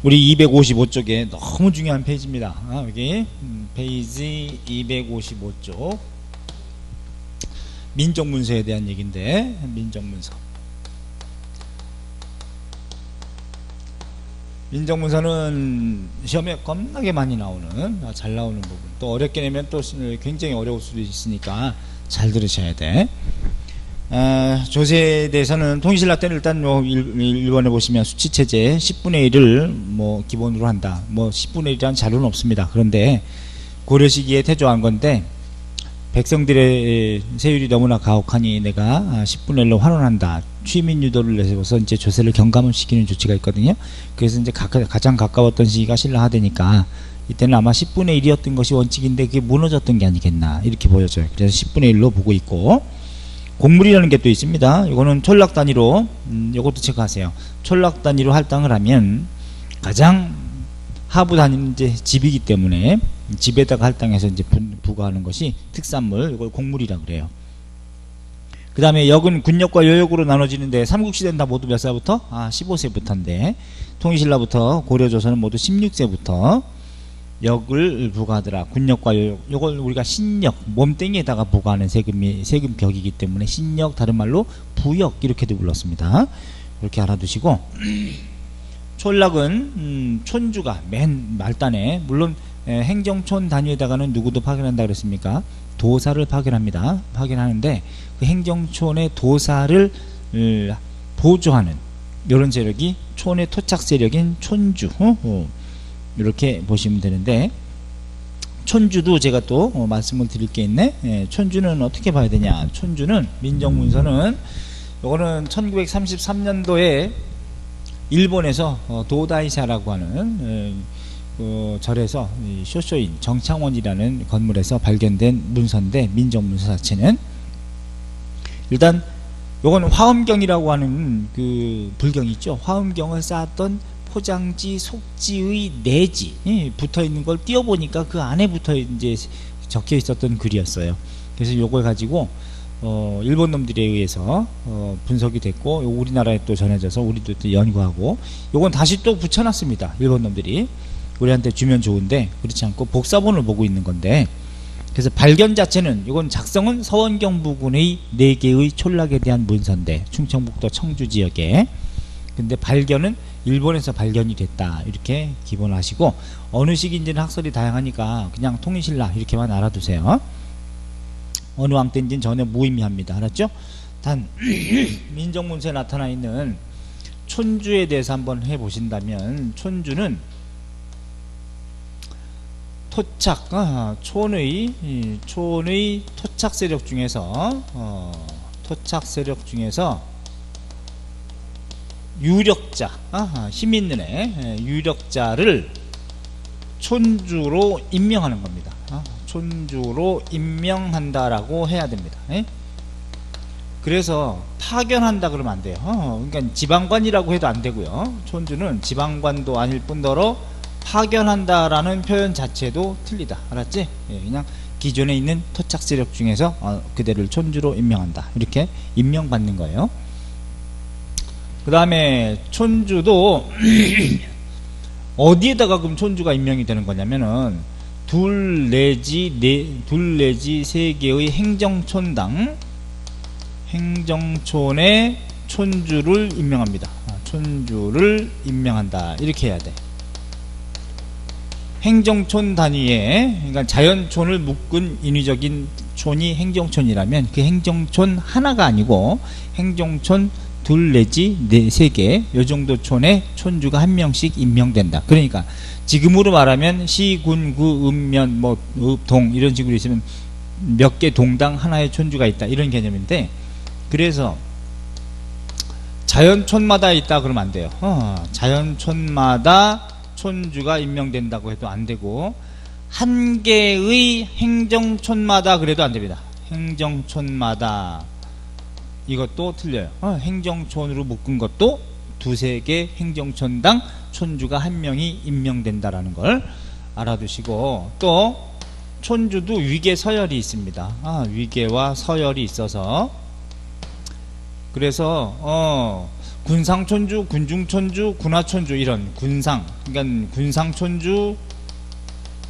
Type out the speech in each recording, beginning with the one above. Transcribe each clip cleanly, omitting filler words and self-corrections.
우리 255쪽에 너무 중요한 페이지입니다. 여기 페이지 255쪽 민족문서에 대한 얘기인데, 민족문서는 시험에 겁나게 많이 나오는, 잘 나오는 부분, 또 어렵게 내면 또 굉장히 어려울 수도 있으니까 잘 들으셔야 돼. 조세에 대해서는 통일신라 때는 일단 1번에 보시면 수치체제 10분의 1을 뭐 기본으로 한다. 뭐 10분의 1이라는 자료는 없습니다. 그런데 고려 시기에 태조한 건데, 백성들의 세율이 너무나 가혹하니 내가 10분의 1로 환원한다. 취민 유도를 내세워서 이제 조세를 경감시키는 조치가 있거든요. 그래서 이제 가장 가까웠던 시기가 신라 하대니까 이때는 아마 10분의 1이었던 것이 원칙인데 그게 무너졌던 게 아니겠나 이렇게 보여져요. 그래서 10분의 1로 보고 있고, 곡물이라는 게 또 있습니다. 이거는 촌락 단위로, 이것도 체크하세요. 촌락 단위로 할당을 하면 가장 하부 단위는 이제 집이기 때문에 집에다가 할당해서 이제 부과하는 것이 특산물, 이걸 곡물이라 그래요. 그 다음에 역은 군역과 여역으로 나눠지는데, 삼국시대는 다 모두 몇 살부터? 15세부터인데 통일신라부터 고려조선은 모두 16세부터 역을 부과하더라. 군역과 여역, 이걸 우리가 신역, 몸뚱이에다가 부과하는 세금격이기 때문에 신역, 다른 말로 부역 이렇게도 불렀습니다. 이렇게 알아두시고, 촌락은 촌주가 맨 말단에, 물론 행정촌 단위에다가는 누구도 파견한다 그랬습니까? 도사를 파견합니다. 파견하는데 그 행정촌의 도사를 보조하는 이런 세력이 촌의 토착 세력인 촌주, 이렇게 보시면 되는데, 촌주도 제가 또 말씀을 드릴 게 있네. 촌주는 어떻게 봐야 되냐. 촌주는 민족문서는 요거는 1933년도에 일본에서 도다이샤라고 하는 절에서 쇼쇼인 정창원이라는 건물에서 발견된 문서인데, 민족문서 자체는 일단 요거는 화엄경이라고 하는 그 불경이 있죠. 화엄경을 쌓았던 포장지, 속지의 내지 붙어 있는 걸 띄워보니까 그 안에 붙어 이제 적혀 있었던 글이었어요. 그래서 요걸 가지고 일본 놈들에 의해서 분석이 됐고, 우리나라에 또 전해져서 우리도 또 연구하고, 요건 다시 또 붙여놨습니다. 일본 놈들이 우리한테 주면 좋은데 그렇지 않고 복사본을 보고 있는 건데, 그래서 발견 자체는, 이건 작성은 서원경 부군의 4개의 촌락에 대한 문서인데, 충청북도 청주 지역에. 근데 발견은 일본에서 발견이 됐다, 이렇게 기본하시고, 어느 시기인지는 학설이 다양하니까 그냥 통일신라 이렇게만 알아두세요. 어느 왕 때인지는 전혀 무의미합니다. 알았죠? 단 민족문서에 나타나 있는 촌주에 대해서 한번 해보신다면, 촌주는 토착, 촌의 토착 세력 중에서 유력자, 힘 있는 애, 유력자를 촌주로 임명하는 겁니다. 촌주로 임명한다라고 해야 됩니다. 그래서 파견한다 그러면 안 돼요. 그러니까 지방관이라고 해도 안 되고요. 촌주는 지방관도 아닐 뿐더러 파견한다라는 표현 자체도 틀리다. 알았지? 그냥 기존에 있는 토착 세력 중에서 그대를 촌주로 임명한다, 이렇게 임명받는 거예요. 그 다음에 촌주도 어디에다가 그럼 촌주가 임명이 되는 거냐면은 둘 내지 3개의 행정촌당, 행정촌에 촌주를 임명합니다. 촌주를 임명한다, 이렇게 해야 돼. 행정촌 단위에, 그러니까 자연촌을 묶은 인위적인 촌이 행정촌이라면 그 행정촌 하나가 아니고 행정촌 둘 내지 3개, 요 정도 촌에 촌주가 한 명씩 임명된다. 그러니까 지금으로 말하면 시, 군, 구, 읍면, 뭐 동 이런 식으로 있으면 몇 개 동당 하나의 촌주가 있다, 이런 개념인데, 그래서 자연촌마다 있다 그러면 안 돼요. 자연촌마다 촌주가 임명된다고 해도 안 되고, 한 개의 행정촌마다 그래도 안 됩니다. 행정촌마다, 이것도 틀려요. 행정촌으로 묶은 것도 2-3개 행정촌당 촌주가 한 명이 임명된다라는 걸 알아두시고, 또 촌주도 위계 서열이 있습니다. 위계와 서열이 있어서, 그래서 군상촌주, 군중촌주, 군하촌주 이런 군상, 그러니까 군상촌주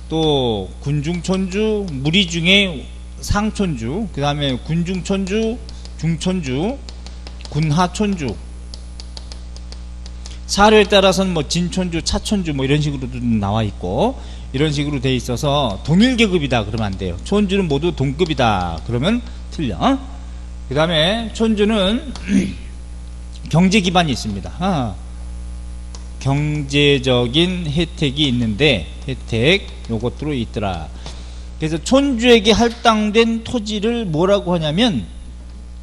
또 군중촌주, 무리 중에 상촌주, 그 다음에 군중촌주, 중촌주, 군하촌주, 사료에 따라서는 뭐 진촌주, 차촌주 뭐 이런 식으로도 나와 있고 이런 식으로 돼 있어서 동일 계급이다 그러면 안 돼요. 촌주는 모두 동급이다 그러면 틀려. 그 다음에 촌주는 경제 기반이 있습니다. 경제적인 혜택이 있는데 혜택 요것들로 있더라. 그래서 촌주에게 할당된 토지를 뭐라고 하냐면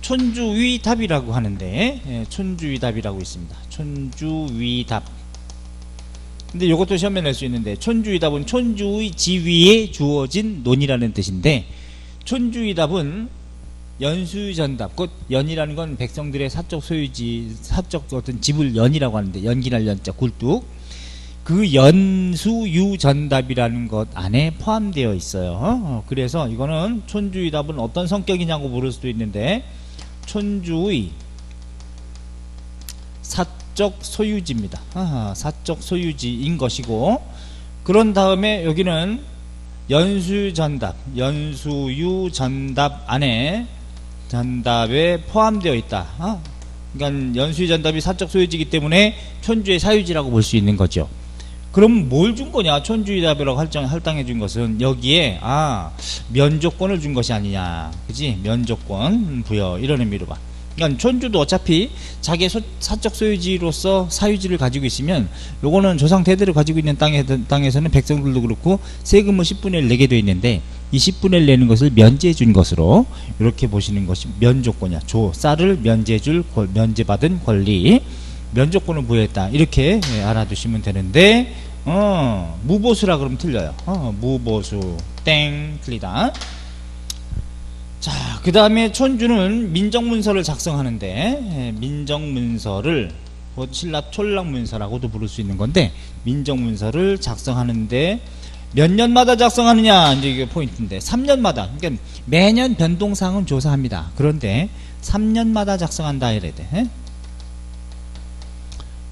촌주위답이라고 하는데 촌주위답이라고 있습니다. 촌주위답. 근데 이것도 시험에 낼 수 있는데 촌주위답은 촌주의 지위에 주어진 논이라는 뜻인데 촌주위답은 연수전답, 곧 연이라는 건 백성들의 사적 소유지, 사적 어떤 집을 연이라고 하는데 연기날 연자 굴뚝, 그 연수유전답이라는 것 안에 포함되어 있어요. 그래서 이거는 촌주위답은 어떤 성격이냐고 물을 수도 있는데 촌주의 사적 소유지입니다. 사적 소유지인 것이고, 그런 다음에 여기는 연수전답, 연수유전답 안에 전답에 포함되어 있다. 그러니까 연수전답이 사적 소유지이기 때문에 촌주의 사유지라고 볼 수 있는 거죠. 그럼 뭘 준 거냐? 촌주위답이라고 할당해 준 것은 여기에 면조권을 준 것이 아니냐, 그지? 면조권 부여 이런 의미로 봐. 그러니까 촌주도 어차피 자기의 사적 소유지로서 사유지를 가지고 있으면 요거는 조상 대대로 가지고 있는 땅에서는 백성들도 그렇고 세금을 10분의 1 내게 되어 있는데 이 10분의 1 내는 것을 면제해 준 것으로 이렇게 보시는 것이 면조권이야. 쌀을 면제받은 권리, 면조권을 부여했다 이렇게 알아두시면 되는데 무보수라 그러면 틀려요. 무보수 땡, 틀리다. 자, 그 다음에 촌주는 민정문서를 작성하는데 민정문서를 신라 촌락문서라고도 부를 수 있는 건데 민정문서를 작성하는데 몇 년마다 작성하느냐, 이제 이게 포인트인데 3년마다, 그러니까 매년 변동사항은 조사합니다. 그런데 3년마다 작성한다 이래야 돼.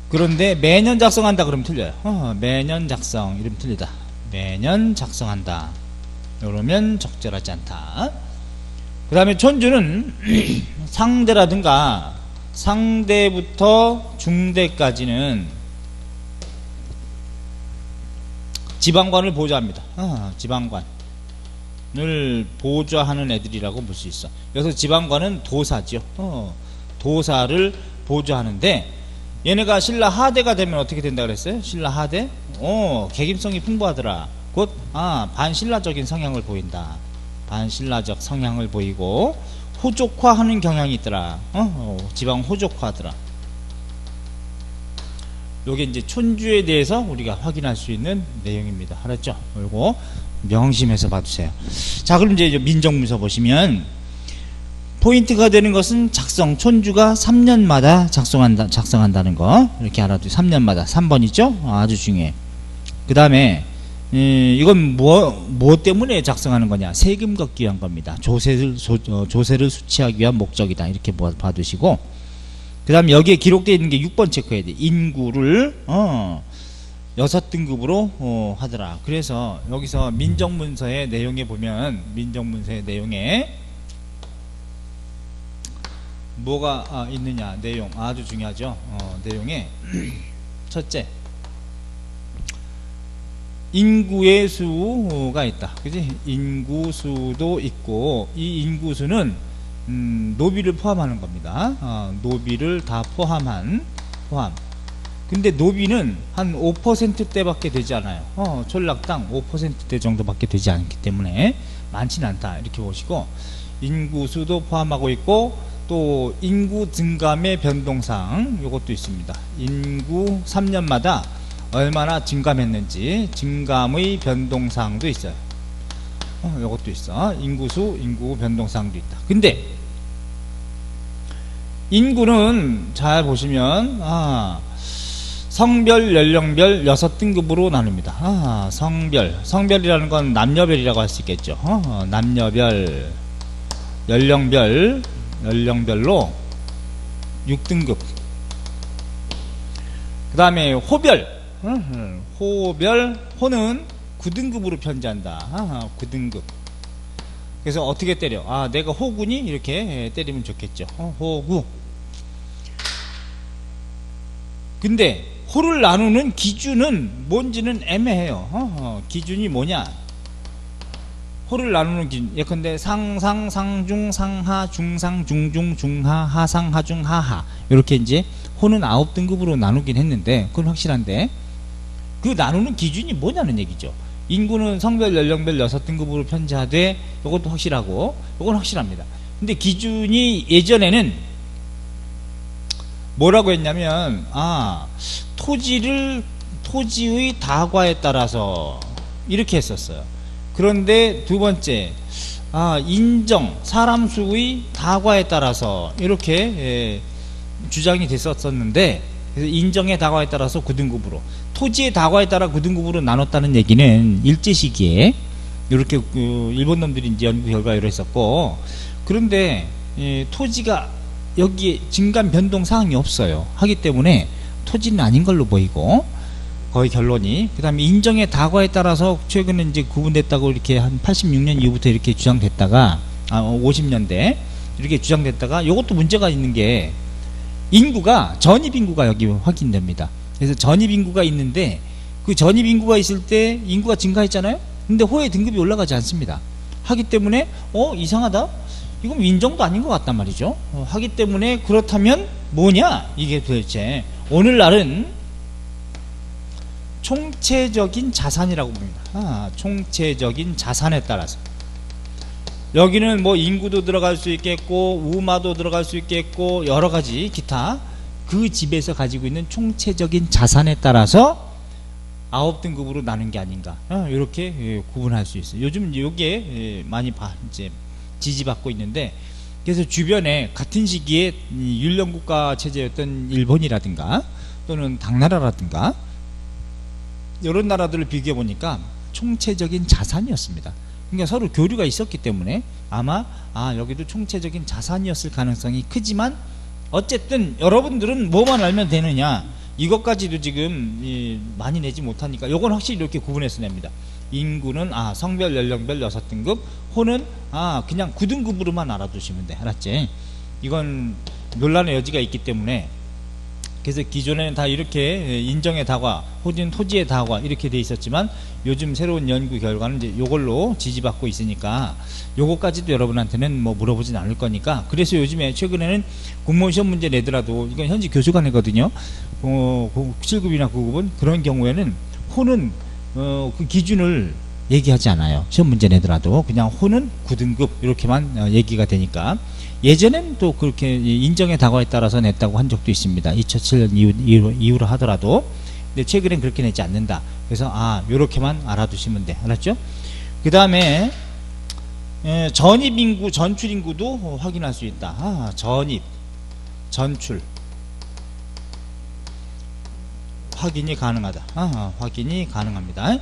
그런데 매년 작성한다 그러면 틀려요. 매년 작성 이러면 틀리다. 매년 작성한다 이러면 적절하지 않다. 그 다음에 촌주는 상대라든가 상대부터 중대까지는 지방관을 보좌합니다. 지방관을 보좌하는 애들이라고 볼 수 있어. 그래서 지방관은 도사죠. 도사를 보좌하는데 얘네가 신라 하대가 되면 어떻게 된다 그랬어요? 신라 하대? 계김성이 풍부하더라. 곧 반신라적인 성향을 보인다. 반신라적 성향을 보이고 호족화하는 경향이 있더라. 지방 호족화하더라. 요게 이제 촌주에 대해서 우리가 확인할 수 있는 내용입니다. 알았죠? 그리고 명심해서 봐주세요. 자, 그럼 이제 민정문서 보시면 포인트가 되는 것은 촌주가 3년마다 작성한다는 거 이렇게 알아두세요. 3년마다 3번 있죠? 아주 중요해. 그 다음에 이건 뭐 때문에 작성하는 거냐? 세금 걷기 위한 겁니다. 조세를 수취하기 위한 목적이다 이렇게 봐두시고, 그 다음에 여기에 기록되어 있는 게 6번 체크해야 돼. 인구를 6등급으로 하더라. 그래서 여기서 민정문서의 내용에 보면 민정문서의 내용에 뭐가 있느냐, 내용 아주 중요하죠. 내용에 첫째, 인구의 수가 있다. 그지? 인구수도 있고, 이 인구수는 노비를 포함하는 겁니다. 노비를 다 포함. 근데 노비는 한 5%대밖에 되지 않아요. 촌락당 5%대 정도밖에 되지 않기 때문에 많지는 않다 이렇게 보시고, 인구수도 포함하고 있고, 또 인구 증감의 변동상 요것도 있습니다. 인구 3년마다 얼마나 증감했는지 증감의 변동사항도 있어요. 요것도 있어. 인구수, 인구 변동사항도 있다. 근데 인구는 잘 보시면 성별, 연령별 6등급으로 나눕니다. 성별이라는 건 남녀별이라고 할 수 있겠죠. 남녀별, 연령별로 6등급 그 다음에 호별. 호별, 호는 9등급으로 편제한다. 9등급. 그래서 어떻게 때려? 아, 내가 호군이 이렇게 때리면 좋겠죠. 호구. 근데 호를 나누는 기준은 뭔지는 애매해요. 기준이 뭐냐? 호를 나누는 기준. 예컨대 상상, 상중, 상하, 중상, 중중, 중하, 하상, 하중, 하하. 이렇게 이제 호는 9등급으로 나누긴 했는데, 그건 확실한데, 그 나누는 기준이 뭐냐는 얘기죠. 인구는 성별, 연령별 6등급으로 편제하되, 이것도 확실하고, 이건 확실합니다. 근데 기준이 예전에는 뭐라고 했냐면, 토지의 다과에 따라서 이렇게 했었어요. 그런데 두 번째, 인정, 사람 수의 다과에 따라서 이렇게 주장이 됐었는데, 그래서 인정의 다과에 따라서 9등급으로, 토지의 다과에 따라 9등급으로 나눴다는 얘기는 일제 시기에 이렇게 일본 놈들이 이제 연구 결과로 했었고, 그런데 토지가 여기에 증감 변동 사항이 없어요. 하기 때문에 토지는 아닌 걸로 보이고, 거의 결론이. 그 다음에 인정의 다과에 따라서 최근에 이제 구분됐다고 이렇게 한 86년 이후부터 이렇게 주장됐다가, 50년대 이렇게 주장됐다가, 이것도 문제가 있는 게 인구가, 전입인구가 여기 확인됩니다. 그래서 전입인구가 있는데, 그 전입인구가 있을 때 인구가 증가했잖아요? 근데 호의 등급이 올라가지 않습니다. 하기 때문에, 이상하다? 이건 인정도 아닌 것 같단 말이죠. 하기 때문에, 그렇다면 뭐냐? 이게 도대체. 오늘날은 총체적인 자산이라고 봅니다. 총체적인 자산에 따라서. 여기는 뭐 인구도 들어갈 수 있겠고, 우마도 들어갈 수 있겠고, 여러 가지 기타 그 집에서 가지고 있는 총체적인 자산에 따라서 9등급으로 나눈 게 아닌가. 이렇게 구분할 수 있어요. 요즘 이게 많이 이제 지지받고 있는데, 그래서 주변에 같은 시기에 율령국가 체제였던 일본이라든가 또는 당나라라든가 이런 나라들을 비교해 보니까 총체적인 자산이었습니다. 그러니까 서로 교류가 있었기 때문에 아마 여기도 총체적인 자산이었을 가능성이 크지만, 어쨌든 여러분들은 뭐만 알면 되느냐, 이것까지도 지금 많이 내지 못하니까 요건 확실히 이렇게 구분해서 냅니다. 인구는 성별, 연령별 6등급, 호는 그냥 9등급으로만 알아두시면 돼. 알았지? 이건 논란의 여지가 있기 때문에. 그래서 기존에는 다 이렇게 인정의 다과, 호는 토지의 다과 이렇게 돼 있었지만, 요즘 새로운 연구 결과는 이제 요걸로 지지받고 있으니까 요거까지도 여러분한테는 뭐 물어보진 않을 거니까. 그래서 요즘에 최근에는 공무원 시험 문제 내더라도, 이건 현직 교수가 내거든요. 7급이나 9급은 그런 경우에는 호는 그 기준을 얘기하지 않아요. 시험 문제 내더라도 그냥 호는 9등급 이렇게만 얘기가 되니까. 예전엔 또 그렇게 인정의 다과에 따라서 냈다고 한 적도 있습니다. 2007년 이후로 하더라도. 근데 최근엔 그렇게 내지 않는다. 그래서 요렇게만 알아두시면 돼. 알았죠? 그 다음에 전입인구, 전출인구도 확인할 수 있다. 전입, 전출 확인이 가능하다. 확인이 가능합니다.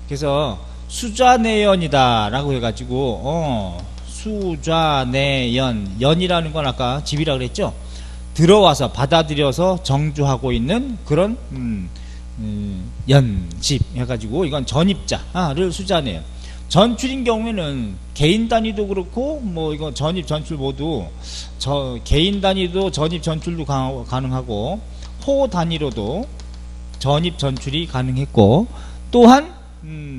그래서 수좌내연이다 라고 해가지고 수좌내연, 연이라는 건 아까 집이라 그랬죠. 들어와서 받아들여서 정주하고 있는 그런 연집 해가지고, 이건 전입자를 수좌내연. 전출인 경우에는 개인 단위도 그렇고, 뭐 이거 전입 전출 모두 개인 단위도 전입 전출도 가능하고, 호 단위로도 전입 전출이 가능했고, 또한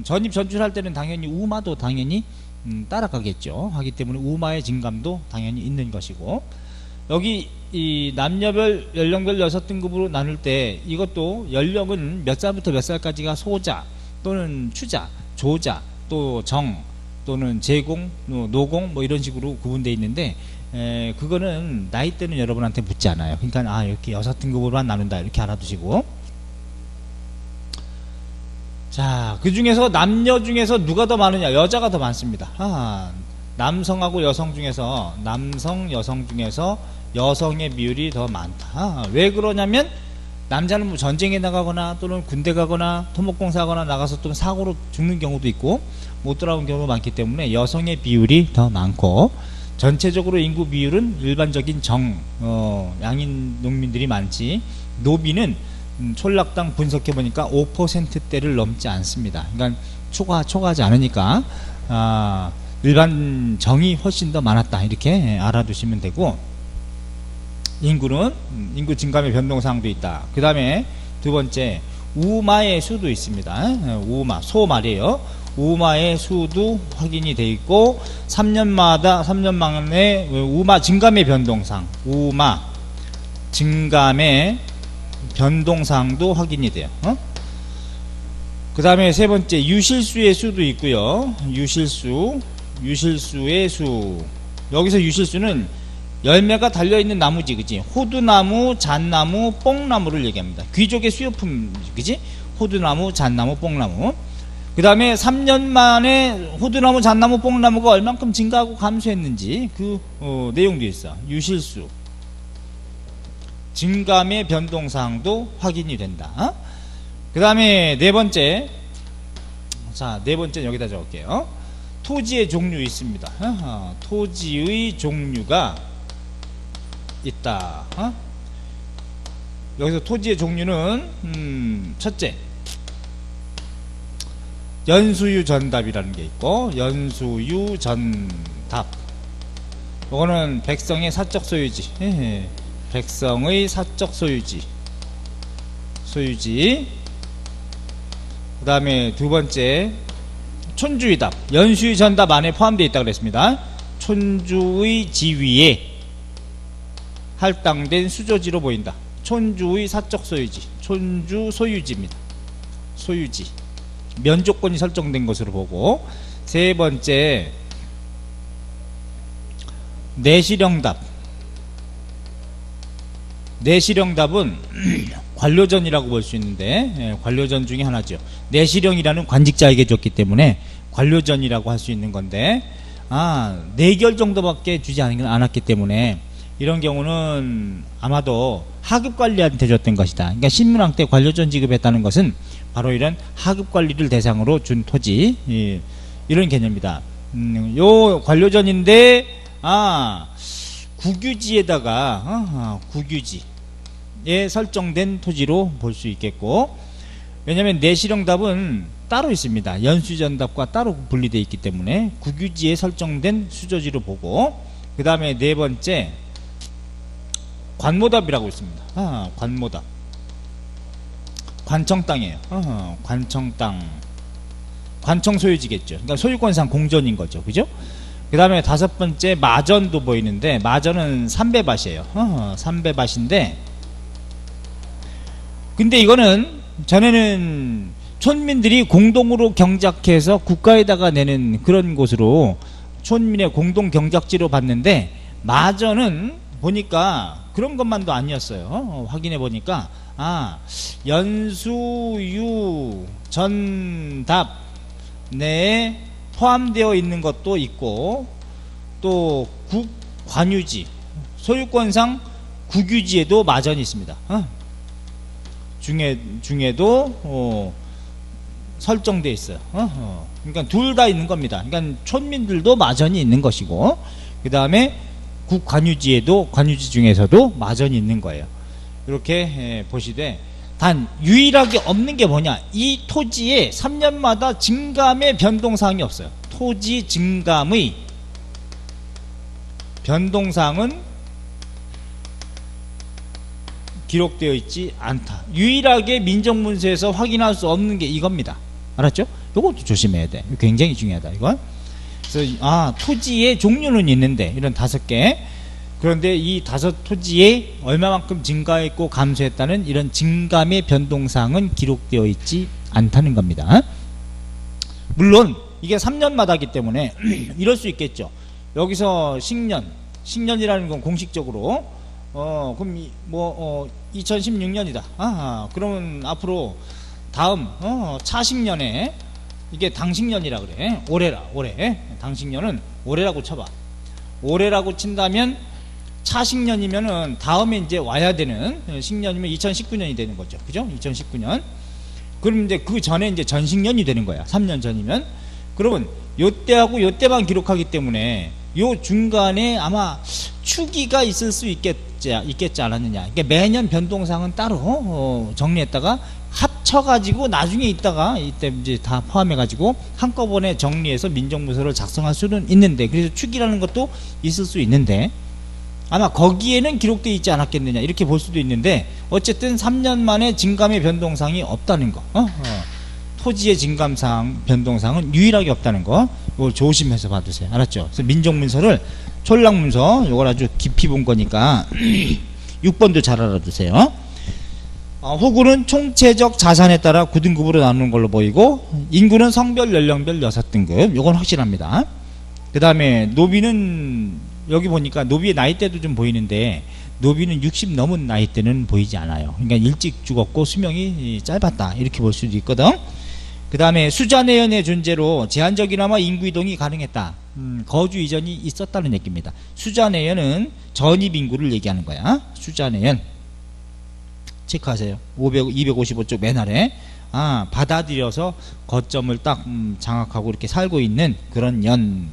전입 전출할 때는 당연히 우마도 당연히 따라가겠죠. 하기 때문에 우마의 증감도 당연히 있는 것이고, 여기 이 남녀별 연령별 6등급으로 나눌 때 이것도 연령은 몇 살부터 몇 살까지가 소자 또는 추자, 조자, 또 정 또는 제공, 노공 뭐 이런 식으로 구분되어 있는데, 그거는 나이대는 여러분한테 묻지 않아요. 그러니까 이렇게 6등급으로만 나눈다 이렇게 알아두시고, 자, 그 중에서 남녀 중에서 누가 더 많으냐? 여자가 더 많습니다. 남성하고 여성 중에서, 남성, 여성 중에서 여성의 비율이 더 많다. 왜 그러냐면, 남자는 뭐 전쟁에 나가거나 또는 군대 가거나 토목공사 하거나 나가서 또 사고로 죽는 경우도 있고 못 돌아온 경우가 많기 때문에 여성의 비율이 더 많고, 전체적으로 인구 비율은 일반적인 양인 농민들이 많지, 노비는 촌락당 분석해 보니까 5%대를 넘지 않습니다. 그러니까 초과하지 않으니까 일반 정이 훨씬 더 많았다 이렇게 알아두시면 되고, 인구는 인구 증감의 변동사항도 있다. 그 다음에 두 번째 우마의 수도 있습니다. 우마 소 말이에요. 우마의 수도 확인이 돼 있고 3년 만에 우마 증감의 변동사항, 우마 증감의 변동사항도 확인이 돼요. 그 다음에 세 번째 유실수의 수도 있고요. 유실수의 수. 여기서 유실수는 열매가 달려있는 나무지, 그지? 호두나무, 잣나무, 뽕나무를 얘기합니다. 귀족의 수요품, 그지? 호두나무, 잣나무, 뽕나무. 그 다음에 3년 만에 호두나무, 잣나무, 뽕나무가 얼만큼 증가하고 감소했는지 그 내용도 있어. 유실수 증감의 변동사항도 확인이 된다. 그 다음에 네 번째, 자, 네 번째 여기다 적을게요. 토지의 종류 있습니다. 토지의 종류가 있다. 여기서 토지의 종류는 첫째, 연수유 전답이라는 게 있고, 연수유 전답. 이거는 백성의 사적 소유지. 백성의 사적 소유지. 그 다음에 두 번째, 촌주의 답. 연수유 전답 안에 포함되어 있다고 그랬습니다. 촌주의 지위에 할당된 수조지로 보인다. 촌주의 사적 소유지. 촌주 소유지입니다. 소유지. 면조건이 설정된 것으로 보고, 세 번째, 내시령답. 내시령답은 관료전이라고 볼 수 있는데, 관료전 중에 하나죠. 내시령이라는 관직자에게 줬기 때문에 관료전이라고 할 수 있는 건데, 4개월 정도밖에 주지 않았기 때문에 이런 경우는 아마도 하급관리한테 줬던 것이다. 그러니까 신문왕 때 관료전 지급했다는 것은 바로 이런 하급관리를 대상으로 준 토지, 이런 개념이다. 요 관료전인데 국유지에다가 국유지에 설정된 토지로 볼 수 있겠고, 왜냐하면 내시령답은 따로 있습니다. 연수전답과 따로 분리되어 있기 때문에 국유지에 설정된 수조지로 보고, 그 다음에 네 번째 관모답이라고 있습니다. 관모답. 관청 땅이에요. 관청 땅. 관청 소유지겠죠. 그러니까 소유권상 공전인 거죠. 그죠? 그 다음에 다섯 번째 마전도 보이는데, 마전은 삼배밭이에요. 삼배밭인데, 근데 이거는 전에는 촌민들이 공동으로 경작해서 국가에다가 내는 그런 곳으로 촌민의 공동 경작지로 봤는데, 마전은 보니까 그런 것만도 아니었어요. 확인해 보니까 연수유 전답 내에 포함되어 있는 것도 있고, 또 국관유지, 소유권상 국유지에도 마전이 있습니다. 중에도 설정되어 있어요. 그러니까 둘 다 있는 겁니다. 그러니까 촌민들도 마전이 있는 것이고, 그 다음에 국관유지에도, 관유지 중에서도 마전이 있는 거예요. 이렇게 보시되, 단 유일하게 없는 게 뭐냐, 이 토지에 3년마다 증감의 변동사항이 없어요. 토지 증감의 변동사항은 기록되어 있지 않다. 유일하게 민정문서에서 확인할 수 없는 게 이겁니다. 알았죠? 이것도 조심해야 돼. 굉장히 중요하다, 이건. 그래서 토지의 종류는 있는데, 이런 5개, 그런데 이 5 토지에 얼마만큼 증가했고 감소했다는 이런 증감의 변동사항은 기록되어 있지 않다는 겁니다. 물론 이게 3년마다이기 때문에 이럴 수 있겠죠. 여기서 식년이라는 건 공식적으로 그럼 2016년이다. 그러면 앞으로 다음 차식년에, 이게 당식년이라 그래. 올해 당식년은 올해라고 쳐봐. 올해라고 친다면, 차식년이면은 다음에 이제 와야 되는 식년이면 2019년이 되는 거죠. 그죠? 2019년. 그럼 이제 그 전에 이제 전식년이 되는 거야. 3년 전이면. 그러면 요때하고 요때만 기록하기 때문에 요 중간에 아마 추기가 있을 수 있겠지 않았느냐. 그러니까 매년 변동사항은 따로 정리했다가 합쳐가지고 나중에 있다가 이때 이제 다 포함해가지고 한꺼번에 정리해서 민정문서를 작성할 수는 있는데, 그래서 축이라는 것도 있을 수 있는데 아마 거기에는 기록되어 있지 않았겠느냐 이렇게 볼 수도 있는데, 어쨌든 3년 만에 진감의 변동사항이 없다는 거, 토지의 진감사항 변동사항은 유일하게 없다는 거, 이걸 조심해서 봐두세요. 알았죠? 그래서 민정문서를 촌락문서 이걸 아주 깊이 본 거니까 6번도 잘 알아두세요. 호구는 총체적 자산에 따라 9등급으로 나누는 걸로 보이고, 인구는 성별 연령별 6등급, 이건 확실합니다. 그 다음에 노비는 여기 보니까 노비의 나이대도 좀 보이는데, 노비는 60 넘은 나이대는 보이지 않아요. 그러니까 일찍 죽었고 수명이 짧았다 이렇게 볼 수도 있거든. 그 다음에 수자내연의 존재로 제한적이나마 인구이동이 가능했다. 거주 이전이 있었다는 얘기입니다. 수자내연은 전입인구를 얘기하는 거야. 수자내연 체크하세요. 255쪽 맨 아래. 받아들여서 거점을 딱 장악하고 이렇게 살고 있는 그런 연.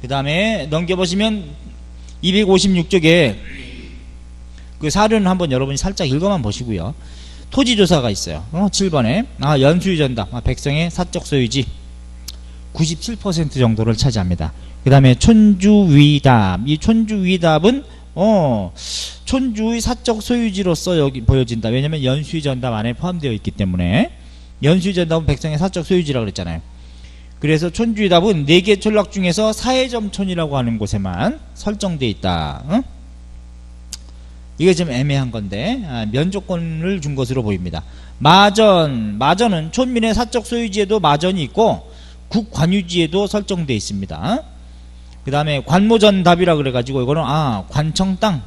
그 다음에 넘겨보시면 256쪽에 그 사료는 한번 여러분이 살짝 읽어만 보시고요. 토지조사가 있어요. 7번에 연수의 전답, 백성의 사적 소유지 97% 정도를 차지합니다. 그 다음에 촌주위답, 이 촌주위답은 촌주의 사적 소유지로서 여기 보여진다. 왜냐면 연수의 전답 안에 포함되어 있기 때문에. 연수의 전답은 백성의 사적 소유지라고 그랬잖아요. 그래서 촌주위답은 4개 촌락 중에서 사해점촌이라고 하는 곳에만 설정되어 있다. 이게 좀 애매한 건데 면조권을 준 것으로 보입니다. 마전은 촌민의 사적 소유지에도 마전이 있고 국관유지에도 설정되어 있습니다. 그 다음에 관모전답이라 그래가지고 이거는 관청 땅,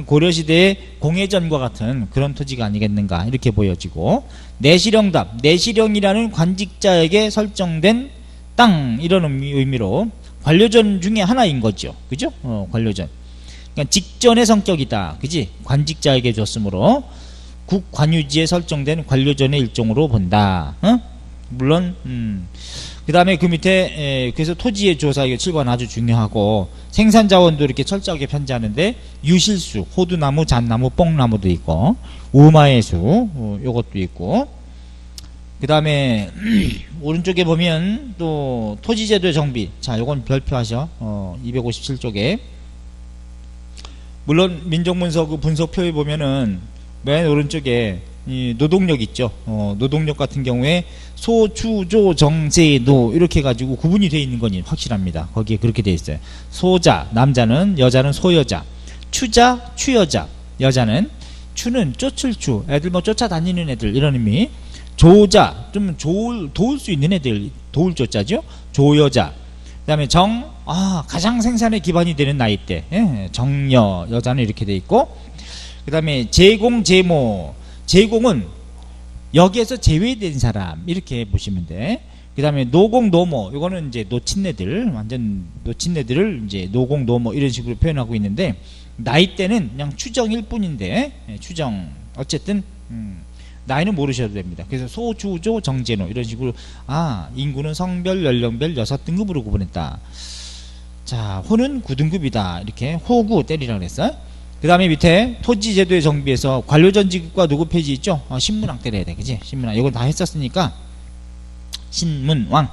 고려시대의 공회전과 같은 그런 토지가 아니겠는가 이렇게 보여지고, 내시령답, 내시령이라는 관직자에게 설정된 땅, 이런 의미로 관료전 중에 하나인 거죠. 그죠? 관료전. 그러니까 직전의 성격이다. 그지? 관직자에게 줬으므로 국관유지에 설정된 관료전의 일종으로 본다. 물론 그 다음에 그 밑에 그래서 토지의 조사, 이거 7번 아주 중요하고, 생산자원도 이렇게 철저하게 편제하는데 유실수, 호두나무, 잣나무, 뽕나무도 있고, 우마의수 요것도 있고, 그 다음에 오른쪽에 보면 또 토지제도의 정비, 자 요건 별표하셔. 257쪽에 물론 민정문서 그 분석표에 보면은 맨 오른쪽에 이 노동력 있죠. 노동력 같은 경우에 소, 추, 조, 정, 제, 노 이렇게 가지고 구분이 되어 있는 건 확실합니다. 거기에 그렇게 되어 있어요. 소자, 남자는, 여자는 소여자, 추자, 추여자, 여자는, 추는 쫓을추, 애들 뭐 쫓아다니는 애들 이런 의미. 조자, 좀 도울 수 있는 애들, 도울 조자죠. 조여자. 그 다음에 정, 가장 생산의 기반이 되는 나이대, 정여, 여자는 이렇게 돼 있고, 그 다음에 제공, 제모, 제공은 여기에서 제외된 사람 이렇게 보시면 돼. 그 다음에 노공, 노모, 이거는 이제 노친네들, 완전 노친네들을 이제 노공, 노모 이런 식으로 표현하고 있는데, 나이대는 그냥 추정일 뿐인데, 추정, 어쨌든 나이는 모르셔도 됩니다. 그래서 소, 주, 조, 정, 제, 노 이런 식으로 인구는 성별, 연령별 6등급으로 구분했다. 자, 호는 9등급이다. 이렇게 호구 때리라 그랬어요. 그 다음에 밑에 토지제도의 정비에서 관료전지급과 누구 페이지 있죠? 신문왕 때려야 돼. 그지? 신문왕. 이건 다 했었으니까 신문왕.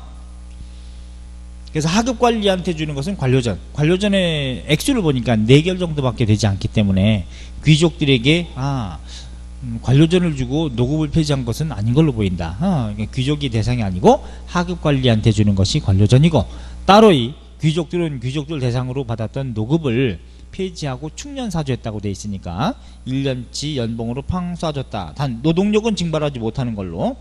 그래서 하급관리한테 주는 것은 관료전. 관료전의 액수를 보니까 4개월 정도밖에 되지 않기 때문에 귀족들에게 관료전을 주고 노급을 폐지한 것은 아닌 걸로 보인다. 그러니까 귀족이 대상이 아니고 하급관리한테 주는 것이 관료전이고, 따로 이 귀족들은 귀족들 대상으로 받았던 노급을 폐지하고 충년 사주했다고 돼 있으니까 1년치 연봉으로 팡 쏴줬다. 단 노동력은 징발하지 못하는 걸로.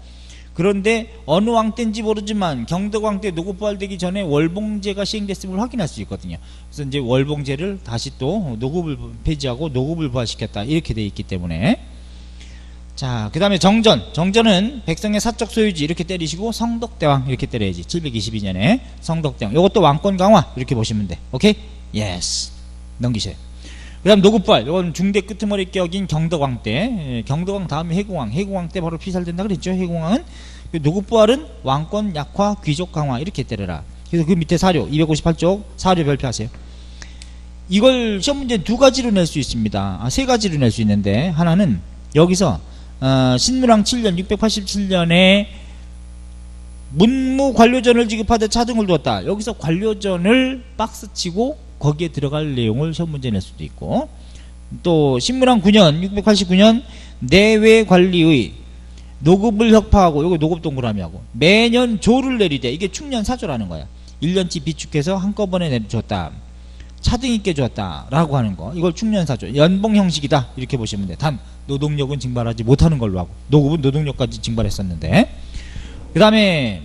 그런데 어느 왕 때인지 모르지만 경덕왕 때 노급 부활되기 전에 월봉제가 시행됐음을 확인할 수 있거든요. 그래서 이제 월봉제를 다시 또 노급을 폐지하고 노급을 부활시켰다 이렇게 돼 있기 때문에. 자, 그 다음에 정전은 백성의 사적 소유지 이렇게 때리시고 성덕대왕 이렇게 때려야지. 722년에 성덕대왕. 이것도 왕권 강화 이렇게 보시면 돼. 오케이? 예스. 넘기세요. 그 다음 노급부활, 이건 중대 끄트머리 격인 경덕왕 때, 경덕왕 다음에 해공왕 때 바로 피살된다 그랬죠. 해공왕은. 노급부활은 왕권 약화, 귀족 강화 이렇게 때려라. 그래서 그 밑에 사료 258쪽 사료 별표하세요. 이걸 시험 문제 두 가지로 낼 수 있습니다. 세 가지로 낼 수 있는데, 하나는 여기서 신무랑 7년 687년에 문무 관료전을 지급하되 차등을 두었다. 여기서 관료전을 박스치고 거기에 들어갈 내용을 시험 문제 낼 수도 있고, 또 신무랑 9년 689년 내외 관리의 노급을 혁파하고, 요거 노급 동그라미하고, 매년 조를 내리되, 이게 충년사조라는 거야. 1년치 비축해서 한꺼번에 내려줬다, 차등 있게 줬다 라고 하는 거, 이걸 충년사조, 연봉 형식이다 이렇게 보시면 돼. 단 노동력은 증발하지 못하는 걸로 하고, 노급은 노동력까지 증발했었는데, 그 다음에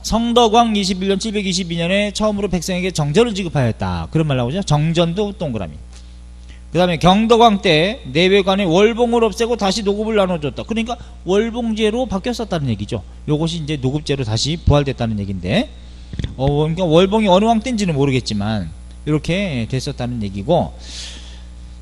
성덕왕 21년 722년에 처음으로 백성에게 정전을 지급하였다, 그런 말 나오죠. 정전도 동그라미. 그 다음에 경덕왕 때 내외관의 월봉을 없애고 다시 노급을 나눠줬다. 그러니까 월봉제로 바뀌었었다는 얘기죠. 요것이 이제 노급제로 다시 부활됐다는 얘기인데, 그러니까 월봉이 어느 왕 때인지는 모르겠지만 이렇게 됐었다는 얘기고.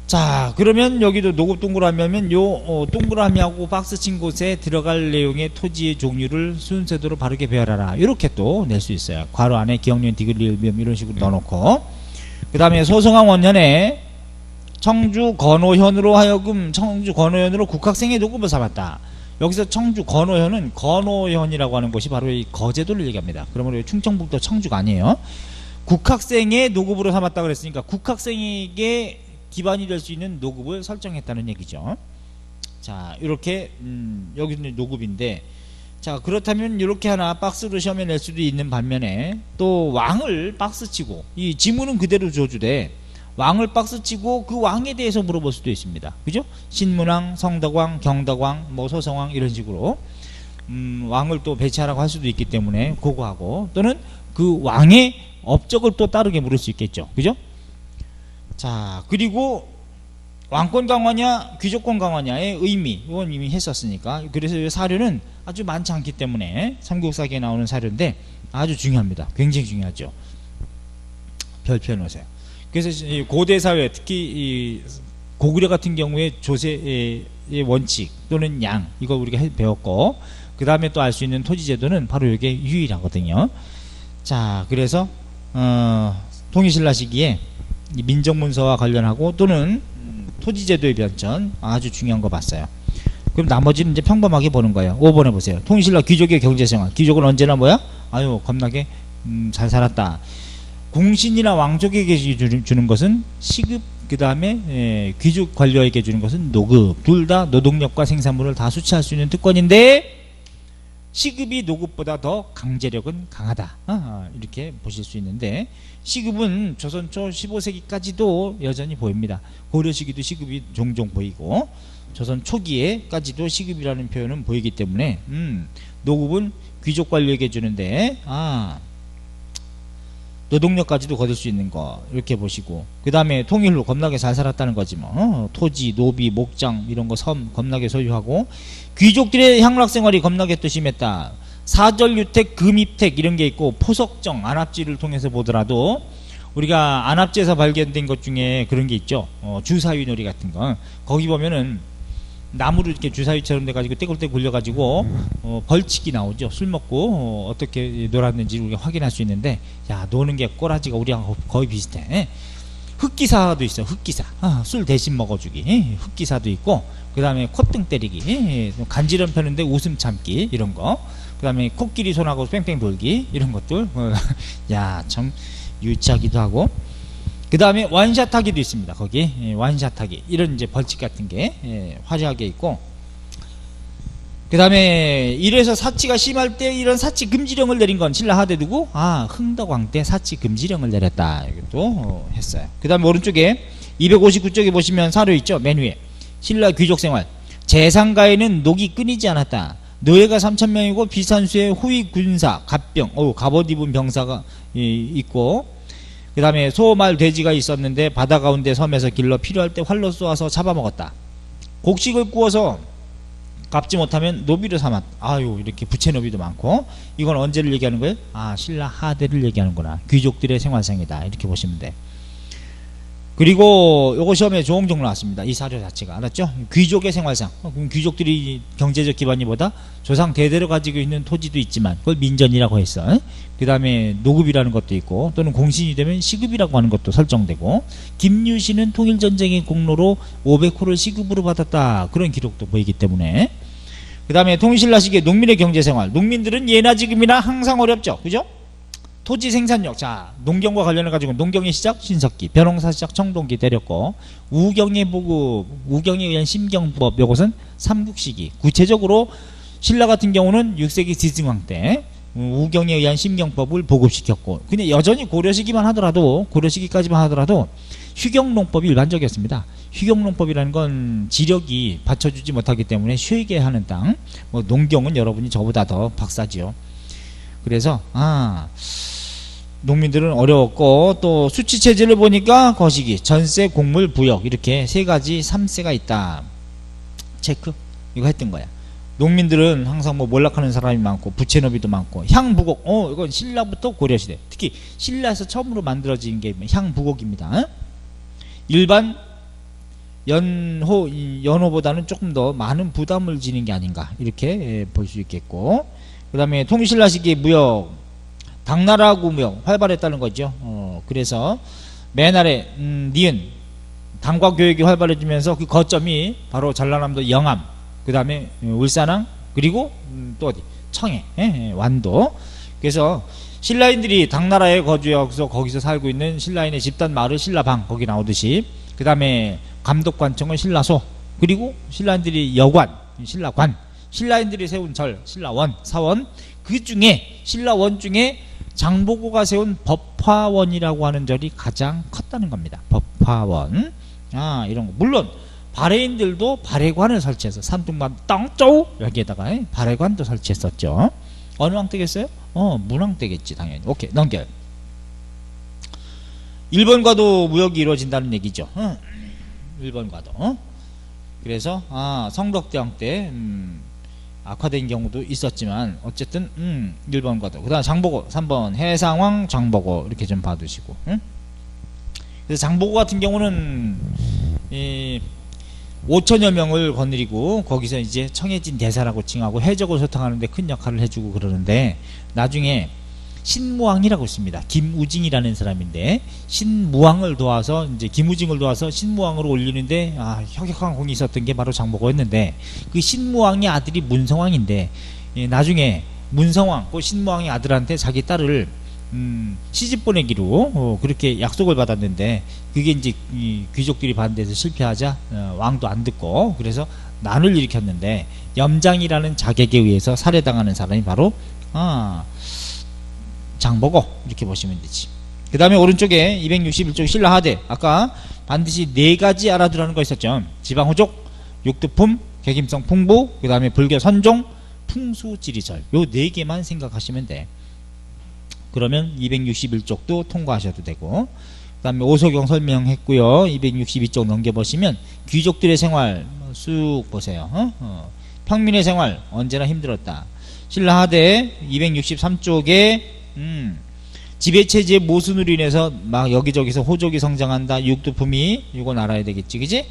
자, 그러면 여기도 노급 동그라미 하면 요 동그라미하고 박스 친 곳에 들어갈 내용의 토지의 종류를 순서대로 바르게 배열하라, 이렇게 또 낼 수 있어요. 괄호 안에 기억년 디귿리을비음 이런 식으로 넣어놓고, 그 다음에 소송왕 원년에 청주 건호현으로 하여금 청주 건호현으로 국학생의 노급을 삼았다. 여기서 청주 건호현은 건호현이라고 하는 곳이 바로 이 거제도를 얘기합니다. 그러면 충청북도 청주가 아니에요. 국학생의 노급으로 삼았다 그랬으니까 국학생에게 기반이 될 수 있는 노급을 설정했다는 얘기죠. 자, 이렇게 여기는 노급인데, 자, 그렇다면 이렇게 하나 박스로 시험에 낼 수도 있는 반면에, 또 왕을 박스치고 이 지문은 그대로 줘주되 왕을 박스치고 그 왕에 대해서 물어볼 수도 있습니다. 그죠? 신문왕, 성덕왕, 경덕왕, 뭐 소성왕 이런 식으로 왕을 또 배치하라고 할 수도 있기 때문에 그거 하고, 또는 그 왕의 업적을 또 따르게 물을 수 있겠죠. 그죠? 자, 그리고 왕권 강화냐 귀족권 강화냐의 의미, 이건 이미 했었으니까. 그래서 이 사료는 아주 많지 않기 때문에 삼국사기에 나오는 사료인데 아주 중요합니다. 굉장히 중요하죠. 별표 놓으세요. 그래서 고대 사회, 특히 이 고구려 같은 경우에 조세의 원칙 또는 양, 이거 우리가 배웠고, 그 다음에 또 알 수 있는 토지제도는 바로 이게 유일하거든요. 자, 그래서 통일신라 시기에 민정문서와 관련하고 또는 토지제도의 변천, 아주 중요한 거 봤어요. 그럼 나머지는 이제 평범하게 보는 거예요. 5번에 보세요. 통일신라 귀족의 경제생활. 귀족은 언제나 뭐야? 아유, 겁나게 잘 살았다. 공신이나 왕족에게 주는 것은 시급, 그 다음에 귀족 관료에게 주는 것은 노급. 둘 다 노동력과 생산물을 다 수취할 수 있는 특권인데, 시급이 노급보다 더 강제력은 강하다. 이렇게 보실 수 있는데, 시급은 조선 초 15세기까지도 여전히 보입니다. 고려 시기도 시급이 종종 보이고, 조선 초기에까지도 시급이라는 표현은 보이기 때문에 노급은 귀족 관료에게 주는데, 노동력까지도 거둘 수 있는 거, 이렇게 보시고, 그 다음에 통일 후 겁나게 잘 살았다는 거지 뭐. 토지, 노비, 목장 이런 거 섬 겁나게 소유하고, 귀족들의 향락생활이 겁나게 또 심했다. 사절유택, 금입택 이런 게 있고, 포석정, 안압지를 통해서 보더라도 우리가 안압지에서 발견된 것 중에 그런 게 있죠. 주사위놀이 같은 거. 거기 보면은 나무를 이렇게 주사위처럼 돼가지고 떼굴떼굴 굴려가지고 벌칙이 나오죠. 술 먹고 어떻게 놀았는지 우리가 확인할 수 있는데, 야, 노는 게 꼬라지가 우리랑 거의 비슷해. 흑기사도 있어. 흑기사. 술 대신 먹어주기. 흑기사도 있고, 그 다음에 콧등 때리기, 간지럼 펴는데 웃음 참기 이런 거, 그 다음에 코끼리 손하고 뺑뺑 돌기 이런 것들. 야, 참 유치하기도 하고. 그 다음에 완샷 하기도 있습니다. 거기 완샷 하기, 이런 이제 벌칙 같은 게 화려하게 있고, 그 다음에 이래서 사치가 심할 때 이런 사치 금지령을 내린 건 신라 하대 누구? 흥덕왕 때 사치 금지령을 내렸다, 이것도 했어요. 그 다음에 오른쪽에 259쪽에 보시면 사료 있죠. 맨 위에 신라 귀족생활. 재상가에는 녹이 끊이지 않았다. 노예가 3,000명이고 비산수에 후위 군사, 갑병, 갑옷 입은 병사가 있고, 그 다음에 소, 말, 돼지가 있었는데 바다 가운데 섬에서 길러 필요할 때 활로 쏘아서 잡아먹었다. 곡식을 구워서 갚지 못하면 노비로 삼았다. 이렇게 부채노비도 많고. 이건 언제를 얘기하는 거예요? 신라 하대를 얘기하는구나. 귀족들의 생활상이다, 이렇게 보시면 돼. 그리고 요거 시험에 조홍종 나왔습니다. 이 사료 자체가. 알았죠? 귀족의 생활상. 그럼 귀족들이 경제적 기반이 뭐다? 조상 대대로 가지고 있는 토지도 있지만 그걸 민전이라고 했어. 그 다음에 노급이라는 것도 있고 또는 공신이 되면 시급이라고 하는 것도 설정되고 김유신은 통일전쟁의 공로로 500호를 시급으로 받았다. 그런 기록도 보이기 때문에 그 다음에 통일신라시기의 농민의 경제생활. 농민들은 예나 지금이나 항상 어렵죠. 그죠? 토지 생산력. 자, 농경과 관련해 가지고 농경의 시작 신석기, 벼농사 시작 청동기 때렸고 우경의 보급, 우경에 의한 심경법 요것은 삼국시기. 구체적으로 신라 같은 경우는 6세기 지승왕 때 우경에 의한 심경법을 보급시켰고 근데 여전히 고려시기만 하더라도 고려시기까지만 하더라도 휴경농법이 일반적이었습니다. 휴경농법이라는 건 지력이 받쳐주지 못하기 때문에 쉬게 하는 땅. 뭐 농경은 여러분이 저보다 더 박사지요. 그래서 농민들은 어려웠고 또 수치체제를 보니까 거시기, 전세, 곡물, 부역 이렇게 세 가지 3세가 있다. 체크 이거 했던 거야. 농민들은 항상 뭐 몰락하는 사람이 많고 부채너비도 많고 향부곡. 이건 신라부터 고려시대. 특히 신라에서 처음으로 만들어진 게 향부곡입니다. 일반 연호보다는 조금 더 많은 부담을 지는 게 아닌가 이렇게 볼 수 있겠고 그 다음에 통신라시기 무역 당나라하고 무역 활발했다는 거죠. 그래서 맨 아래 니은 당과 교육이 활발해지면서 그 거점이 바로 전라남도 영암 그 다음에 울산항 그리고 또 어디 청해 완도. 그래서 신라인들이 당나라에 거주해서 거기서 살고 있는 신라인의 집단 마을 신라방 거기 나오듯이 그 다음에 감독관청은 신라소 그리고 신라인들이 여관 신라관 신라인들이 세운 절 신라원 사원 그 중에 신라원 중에 장보고가 세운 법화원이라고 하는 절이 가장 컸다는 겁니다. 법화원. 이런 거. 물론 발해인들도 발해관을 설치해서 산둥반 땅쪼 여기에다가 발해관도 설치했었죠. 어느 왕 때겠어요? 문왕 때겠지 당연히. 오케이 넘겨. 일본과도 무역이 이루어진다는 얘기죠. 일본과도. 그래서 성덕대왕 때 악화된 경우도 있었지만 어쨌든 일본과도. 그 다음 장보고 3번 해상왕 장보고 이렇게 좀 봐두시고. 그래서 장보고 같은 경우는 5천여 명을 거느리고 거기서 이제 청해진 대사라고 칭하고 해적을 소탕하는데 큰 역할을 해주고 그러는데 나중에 신무왕이라고 있습니다. 김우징이라는 사람인데 신무왕을 도와서 이제 김우징을 도와서 신무왕으로 올리는데 혁혁한 공이 있었던 게 바로 장보고였는데 그 신무왕의 아들이 문성왕인데 나중에 문성왕 그 신무왕의 아들한테 자기 딸을 시집 보내기로 그렇게 약속을 받았는데 그게 이제 귀족들이 반대해서 실패하자 왕도 안 듣고 그래서 난을 일으켰는데 염장이라는 자객에 의해서 살해당하는 사람이 바로 장보고 이렇게 보시면 되지. 그 다음에 오른쪽에 261쪽 신라하대 아까 반드시 4가지 알아두라는 거 있었죠. 지방호족, 육두품, 객임성 풍부, 그 다음에 불교 선종, 풍수지리설 요 4개만 생각하시면 돼. 그러면 261쪽도 통과하셔도 되고 그 다음에 오소경 설명했고요. 262쪽 넘겨보시면 귀족들의 생활 쑥 보세요. 평민의 생활 언제나 힘들었다. 신라하대 263쪽에 지배체제의 모순으로 인해서 막 여기저기서 호족이 성장한다. 육두품이 이건 알아야 되겠지 그지?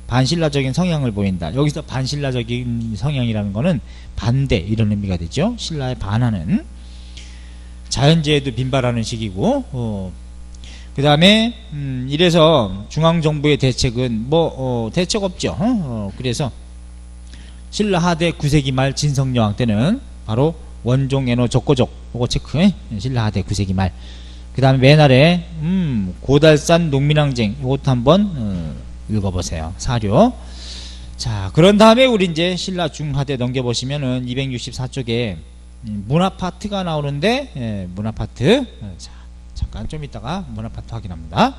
반신라적인 성향을 보인다. 여기서 반신라적인 성향이라는 거는 반대 이런 의미가 되죠. 신라에 반하는 자연재해도 빈발하는 시기고 그 다음에 이래서 중앙정부의 대책은 대책 없죠. 그래서 신라하대 9세기 말 진성여왕 때는 바로 원종애노 적고적 요거 체크해. 신라하대 9세기 말. 그 다음에 맨 아래 고달산 농민항쟁 요것도 한번 읽어보세요. 사료. 자 그런 다음에 우리 이제 신라 중하대 넘겨보시면은 264쪽에 문화파트가 나오는데 문화파트 자 잠깐 좀 이따가 문화파트 확인합니다.